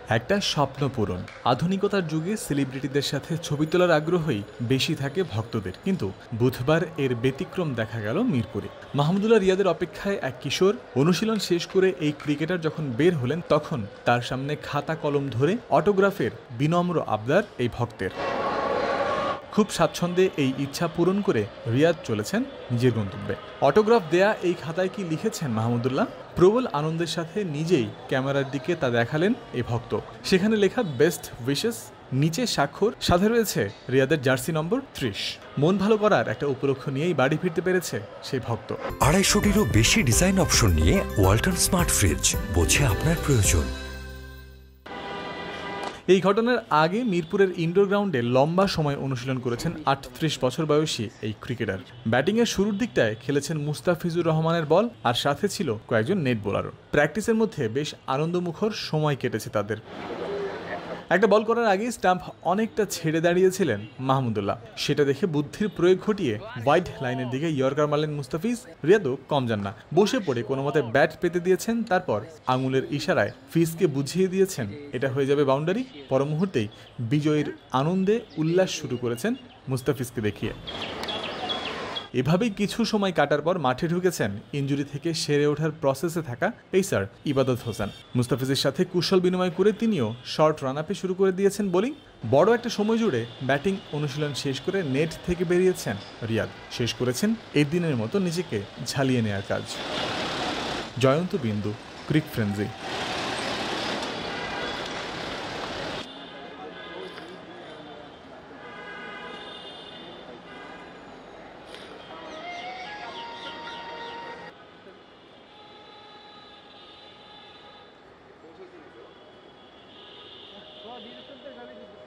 একটা স্বপ্ন পূরণ। আধুনিকতার যুগে সেলিব্রিটিদের সাথে ছবি তোলার আগ্রহই বেশি থাকে ভক্তদের, কিন্তু বুধবার এর ব্যতিক্রম দেখা গেল মিরপুরে। মাহমুদুল্লাহ রিয়াদের অপেক্ষায় এক কিশোর অনুশীলন শেষ করে এই ক্রিকেটার যখন বের হলেন, তখন তার সামনে খাতা কলম ধরে অটোগ্রাফের বিনম্র আবদার এই ভক্তের। খুব স্বাচ্ছন্দ্যে এই ইচ্ছা পূরণ করে রিয়াদ চলেছেন নিজের গন্তব্যে। অটোগ্রাফ দেয়া এই খাতায় কি লিখেছেন মাহমুদুল্লাহ? প্রবল আনন্দের সাথে নিজেই ক্যামেরার দিকে তা দেখালেন এই ভক্ত। সেখানে লেখা বেস্ট উইশেস, নিচে স্বাক্ষর, সাথে রয়েছে রিয়াদের জার্সি নম্বর 30। মন ভালো করার একটা উপলক্ষ নিয়েই বাড়ি ফিরতে পেরেছে সেই ভক্ত। 250-টিরও বেশি ডিজাইন অপশন নিয়ে ওয়ালটন স্মার্ট ফ্রিজ, বোঝে আপনার প্রয়োজন। এই ঘটনার আগে মিরপুরের ইনডোর গ্রাউন্ডে লম্বা সময় অনুশীলন করেছেন 38 বছর বয়সী এই ক্রিকেটার। ব্যাটিংয়ের শুরুর দিকটায় খেলেছেন মুস্তাফিজুর রহমানের বল, আর সাথে ছিল কয়েকজন নেট বোলারও। প্র্যাকটিসের মধ্যে বেশ আনন্দমুখর সময় কেটেছে তাদের। একটা বল করার আগেই স্টাম্প অনেকটা ছেড়ে দাঁড়িয়েছিলেন মাহমুদুল্লাহ। সেটা দেখে বুদ্ধির প্রয়োগ ঘটিয়ে ওয়াইড লাইনের দিকে ইয়র্কার মারলেন মুস্তাফিজ। রিয়াদও কম যান না, বসে পড়ে কোনো মতে ব্যাট পেতে দিয়েছেন, তারপর আঙুলের ইশারায় ফিজকে বুঝিয়ে দিয়েছেন এটা হয়ে যাবে বাউন্ডারি। পর মুহূর্তেই বিজয়ীর আনন্দে উল্লাস শুরু করেছেন মুস্তাফিজকে দেখিয়ে। এভাবেই কিছু সময় কাটার পর মাঠে ঢুকেছেন ইনজুরি থেকে সেরে ওঠার প্রসেসে থাকা পেসার ইবাদত হোসেন। মুস্তাফিজের সাথে কুশল বিনিময় করে তিনিও শর্ট রান আপে শুরু করে দিয়েছেন বোলিং। বড় একটা সময় জুড়ে ব্যাটিং অনুশীলন শেষ করে নেট থেকে বেরিয়েছেন রিয়াদ। শেষ করেছেন এই দিনের মতো নিজেকে ঝালিয়ে নেয়ার কাজ। জয়ন্ত বিন্দু, ক্রিক ফ্রেন্সি। Só a vida sempre pegada de